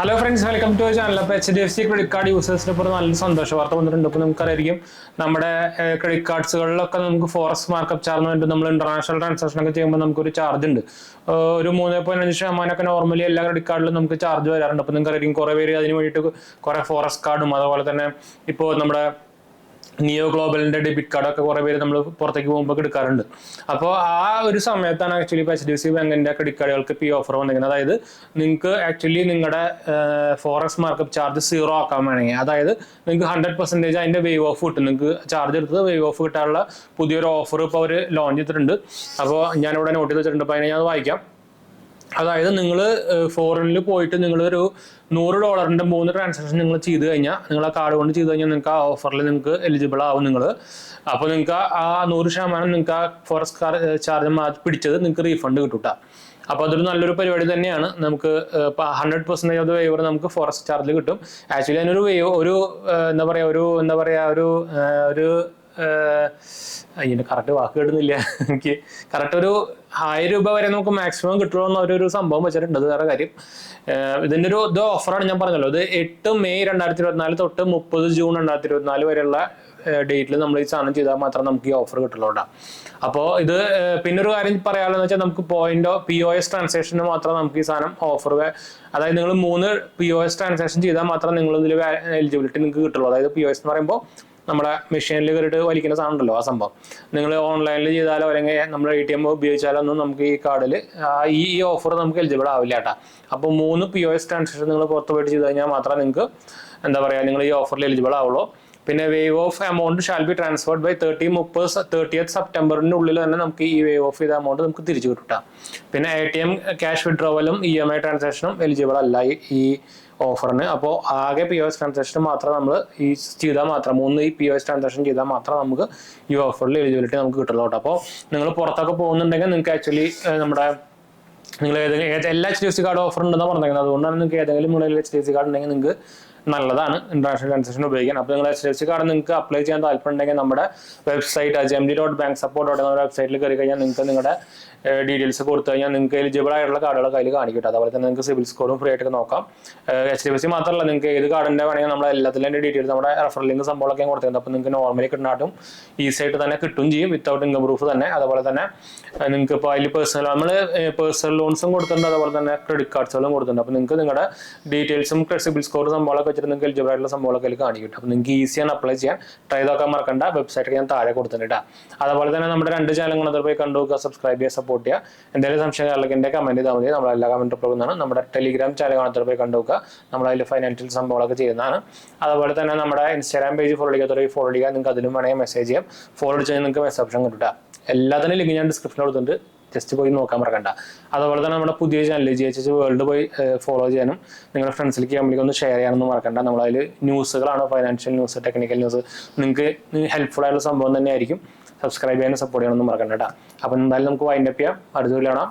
Hello friends, welcome to channel. അപ്പോൾ HDFC credit card യൂസേഴ്സിന് ഇപ്പോൾ നല്ല സന്തോഷ വാർത്ത വന്നിട്ടുണ്ട്. ഇപ്പോൾ നമുക്കറിയാം നമ്മുടെ ക്രെഡിറ്റ് കാർഡ്സുകളിലൊക്കെ നമുക്ക് ഫോറക്സ് മാർക്കപ്പ് ചാർജ് വേണ്ടി നമ്മൾ ഇന്റർനാഷണൽ ട്രാൻസാക്ഷൻ ഒക്കെ ചെയ്യുമ്പോൾ നമുക്കൊരു ചാർജ് ഉണ്ട്. ഒരു 3.5% നോർമലി എല്ലാ ക്രെഡിറ്റ് കാർഡിലും നമുക്ക് ചാർജ് വരാറുണ്ട്. അപ്പോൾ നിങ്ങൾക്കറിയാം കുറേ പേര് അതിന് വേണ്ടിയിട്ട് കുറേ ഫോറക്സ് കാർഡും അതുപോലെ തന്നെ ഇപ്പോൾ നമ്മുടെ നിയോ ഗ്ലോബലിന്റെ ഡെബിറ്റ് കാർഡൊക്കെ കുറെ പേര് നമ്മൾ പുറത്തേക്ക് പോകുമ്പോൾ എടുക്കാറുണ്ട്. അപ്പോൾ ആ ഒരു സമയത്താണ് ആക്ച്വലി ഇപ്പോൾ HDFC ബാങ്കിന്റെ ക്രെഡിറ്റ് കാർഡുകൾക്ക് ഇപ്പോൾ ഈ ഓഫർ വന്നിരിക്കുന്നത്. അതായത് നിങ്ങൾക്ക് ആക്ച്വലി നിങ്ങളുടെ ഫോറക്സ് മാർക്കപ്പ് ചാർജ് 0 ആക്കാൻ വേണമെങ്കിൽ, അതായത് നിങ്ങൾക്ക് 100% അതിന്റെ വേവ് ഓഫ് കിട്ടും. നിങ്ങൾക്ക് ചാർജ് എടുത്തത് വേവ് ഓഫ് കിട്ടാനുള്ള പുതിയൊരു ഓഫർ ഇപ്പോൾ അവർ ലോഞ്ച് ചെയ്തിട്ടുണ്ട്. അപ്പോൾ ഞാനിവിടെ നോട്ട് ചെയ്ത് വെച്ചിട്ടുണ്ട്. അപ്പോൾ അതിനെ ഞാൻ വായിക്കാം. അതായത് നിങ്ങൾ ഫോറിനിൽ പോയിട്ട് നിങ്ങളൊരു $100 3 ട്രാൻസാക്ഷൻ നിങ്ങൾ ചെയ്ത് കഴിഞ്ഞാൽ, നിങ്ങൾ ആ കാർഡ് കൊണ്ട് ചെയ്ത് കഴിഞ്ഞാൽ നിങ്ങൾക്ക് ആ ഓഫറിൽ നിങ്ങൾക്ക് എലിജിബിൾ ആവും നിങ്ങൾ. അപ്പോൾ നിങ്ങൾക്ക് ആ 100% നിങ്ങൾക്ക് ആ ഫോറക്സ് ചാർജ് പിടിച്ചത് നിങ്ങൾക്ക് റീഫണ്ട് കിട്ടൂട്ടാ. അപ്പോൾ അതൊരു നല്ലൊരു പരിപാടി തന്നെയാണ്. നമുക്ക് 100% ഓഫ് വേവർ നമുക്ക് ഫോറക്സ് ചാർജിൽ കിട്ടും. ആക്ച്വലി അതിനൊരു അതിൻ്റെ കറക്റ്റ് വാക്ക് കിട്ടുന്നില്ല എനിക്ക്. കറക്റ്റ് ഒരു 1000 രൂപ വരെ നമുക്ക് മാക്സിമം കിട്ടുള്ളൂ എന്ന ഒരു സംഭവം വെച്ചിട്ടുണ്ട്. അത് വേറെ കാര്യം. ഇതിൻ്റെ ഇത് ഓഫറാണ് ഞാൻ പറഞ്ഞല്ലോ. ഇത് 8 മെയ് 2024 തൊട്ട് 30 ജൂൺ 2024 വരെയുള്ള ഡേറ്റിൽ നമ്മൾ ഈ സാധനം ചെയ്താൽ മാത്രം നമുക്ക് ഈ ഓഫർ കിട്ടുള്ളൂ. അപ്പോൾ ഇത് പിന്നെ ഒരു കാര്യം പറയാനുള്ളതെന്ന് വെച്ചാൽ നമുക്ക് POS ട്രാൻസാക്ഷന് മാത്രം നമുക്ക് ഈ സാധനം ഓഫർ, അതായത് നിങ്ങൾ 3 POS ട്രാൻസാക്ഷൻ ചെയ്താൽ മാത്രം നിങ്ങൾ ഇതിൽ എലിജിബിലിറ്റി നിങ്ങൾക്ക് കിട്ടുള്ളൂ. അതായത് POS എന്ന് പറയുമ്പോൾ നമ്മുടെ മെഷീനിൽ കയറിയിട്ട് വലിക്കുന്ന സാധനം ഉണ്ടല്ലോ, ആ സംഭവം. നിങ്ങൾ ഓൺലൈനിൽ ചെയ്താലോ അല്ലെങ്കിൽ നമ്മൾ ATM ഉപയോഗിച്ചാലോ ഒന്നും നമുക്ക് ഈ കാർഡിൽ ഈ ഓഫർ നമുക്ക് എലിജിബിൾ ആവില്ല കേട്ടോ. അപ്പോൾ 3 POS ട്രാൻസാക്ഷൻ നിങ്ങൾ പുറത്ത് പോയിട്ട് ചെയ്ത് കഴിഞ്ഞാൽ മാത്രം നിങ്ങൾക്ക് നിങ്ങൾ ഈ ഓഫറിൽ എലിജിബിൾ ആവുള്ളൂ. പിന്നെ waive off amount shall be transferred by 30th സെപ്റ്റംബറിന്റെ ഉള്ളിൽ തന്നെ നമുക്ക് ഈ വേവ് ഓഫ് ചെയ്ത എമൗണ്ട് നമുക്ക് തിരിച്ചു കിട്ടാം. പിന്നെ ATM ക്യാഷ് വിഡ്രോവലും EMI ട്രാൻസാക്ഷനും എലിജിബിൾ അല്ല ഈ ഓഫറിന്. അപ്പോൾ ആകെ POS ട്രാൻസാക്ഷൻ മാത്രം നമ്മൾ ഈ ചെയ്താൽ മാത്രം 3 POS ട്രാൻസാക്ഷൻ ചെയ്താൽ മാത്രം നമുക്ക് ഈ ഓഫറിൽ എലിജിബിലിറ്റി നമുക്ക് കിട്ടുള്ളൂ. അപ്പോൾ നിങ്ങൾ പുറത്തൊക്കെ പോകുന്നുണ്ടെങ്കിൽ നിങ്ങൾക്ക് ആക്ച്വലി നിങ്ങൾ എല്ലാ HDFC കാർഡ് ഓഫർ ഉണ്ടെന്നാണ് പറഞ്ഞിരിക്കുന്നത്. അതുകൊണ്ടാണ് നിങ്ങൾക്ക് ഏതെങ്കിലും മുകളിൽ HDFC കാർഡ് ഉണ്ടെങ്കിൽ നിങ്ങൾക്ക് നല്ലതാണ് ഇന്റർനാഷണൽ ട്രാൻസാക്ഷൻ ഉപയോഗിക്കാൻ. അപ്പോൾ നിങ്ങൾ HDFC കാർഡ് നിങ്ങൾക്ക് അപ്ലൈ ചെയ്യാൻ താല്പര്യമുണ്ടെങ്കിൽ നമ്മുടെ വെബ്സൈറ്റ് jmd.banksupport എന്ന വെബ്സൈറ്റിൽ കയറി കഴിഞ്ഞാൽ നിങ്ങൾക്ക് നിങ്ങളുടെ ഡീറ്റെയിൽസ് കൊടുത്തു കഴിഞ്ഞാൽ നിങ്ങൾക്ക് എലിജിബിൾ ആയിട്ടുള്ള കാർഡുകൾ അതിൽ കാണിക്കട്ടെ. അതുപോലെ തന്നെ നിങ്ങൾക്ക് സിബിൽ സ്കോറും ഫ്രീ ആയിട്ട് നോക്കാം. HDFC മാത്രമല്ല, നിങ്ങൾക്ക് ഏത് കാർഡിൻ്റെ വേണമെങ്കിൽ നമ്മൾ എല്ലാത്തിൻ്റെ ഡീറ്റെയിൽസ് നമ്മുടെ റെഫറൽ ലിങ്ക് സംഭവമൊക്കെ കൊടുത്തിട്ടുണ്ട്. അപ്പോൾ നിങ്ങൾക്ക് നോർമലി കിട്ടുന്നാട്ടും ഈസി ആയിട്ട് തന്നെ കിട്ടും ചെയ്യും, വിത്തൗട്ട് ഇൻകം പ്രൂഫ് തന്നെ. അതുപോലെ തന്നെ നിങ്ങൾക്ക് ഇപ്പോൾ അതിൽ പേഴ്സണൽ ലോൺസും കൊടുത്തിട്ടുണ്ട്, അതുപോലെ തന്നെ ക്രെഡിറ്റ് കാർഡ്സുകളും കൊടുത്തിട്ടുണ്ട്. അപ്പോൾ നിങ്ങൾക്ക് നിങ്ങളുടെ ഡീറ്റെയിൽസും സിബിൽ സ്കോർ സംഭവമൊക്കെ വെച്ചിട്ട് നിങ്ങൾക്ക് എലിജിബിൾ ആയിട്ടുള്ള സംഭവമൊക്കെ അതിൽ കാണിക്കും. അപ്പോൾ നിങ്ങൾക്ക് ഈസിയാണ് അപ്ലൈ ചെയ്യാൻ. ട്രൈ ചെയ്തൊക്കെ മറക്കണ്ട. വെബ്സൈറ്റ് ഞാൻ താഴെ കൊടുത്തിട്ടുണ്ട്. അതുപോലെ തന്നെ നമ്മുടെ 2 ചാനലുകൾ അതിൽ പോയി കണ്ടുനോക്കുക, സബ്സ്ക്രൈബ് ചെയ്യുക, സപ്പോർട്ട് ചെയ്യുക. എന്തെങ്കിലും സംശയങ്ങളിലേക്ക് എൻ്റെ കമന്റ് ചെയ്താൽ മതി. നമ്മളെല്ലാ കമന്റ് പോകുന്നതാണ്. നമ്മുടെ ടെലിഗ്രാം ചാനൽ കാണാത്തവർ പോയി കണ്ടുനോക്കുക. നമ്മളതിൽ ഫൈനാൻഷ്യൽ സംഭവങ്ങളൊക്കെ ചെയ്യുന്നതാണ്. അതുപോലെ തന്നെ നമ്മുടെ ഇൻസ്റ്റാഗ്രാം പേജ് ഫോളോ ചെയ്യുക. നിങ്ങൾക്ക് അതിലും വേണമെങ്കിൽ മെസ്സേജ് ചെയ്യാം. ഫോളോ ചെയ്ത് നിങ്ങൾക്ക് മെസ്സേജ് ഓപ്ഷൻ കിട്ടുക. എല്ലാത്തിനും ലിങ്ക് ഞാൻ ഡിസ്ക്രിപ്ഷനിൽ കൊടുത്തിട്ടുണ്ട്. ജസ്റ്റ് പോയി നോക്കാൻ മറക്കണ്ട. അതുപോലെ തന്നെ നമ്മുടെ പുതിയ ചാനൽ GHH വേൾഡ് പോയി ഫോളോ ചെയ്യാനും നിങ്ങളുടെ ഫ്രണ്ട്സിലേക്ക് ഒന്ന് ഷെയർ ചെയ്യാനൊന്നും മറക്കണ്ട. നമ്മളതിൽ ന്യൂസുകളാണ്, ഫൈനാൻഷ്യൽ ന്യൂസ്, ടെക്നിക്കൽ ന്യൂസ്, നിങ്ങൾക്ക് ഹെൽപ്ഫുൾ ആയിട്ടുള്ള സംഭവം തന്നെ ആയിരിക്കും. സബ്സ്ക്രൈബ് ചെയ്യാനും സപ്പോർട്ട് ചെയ്യാനൊന്നും മറക്കണ്ട. അപ്പം എന്തായാലും നമുക്ക് വൈൻഡപ്പ് ചെയ്യാം. അടുത്ത വീഡിയോ കാണാം.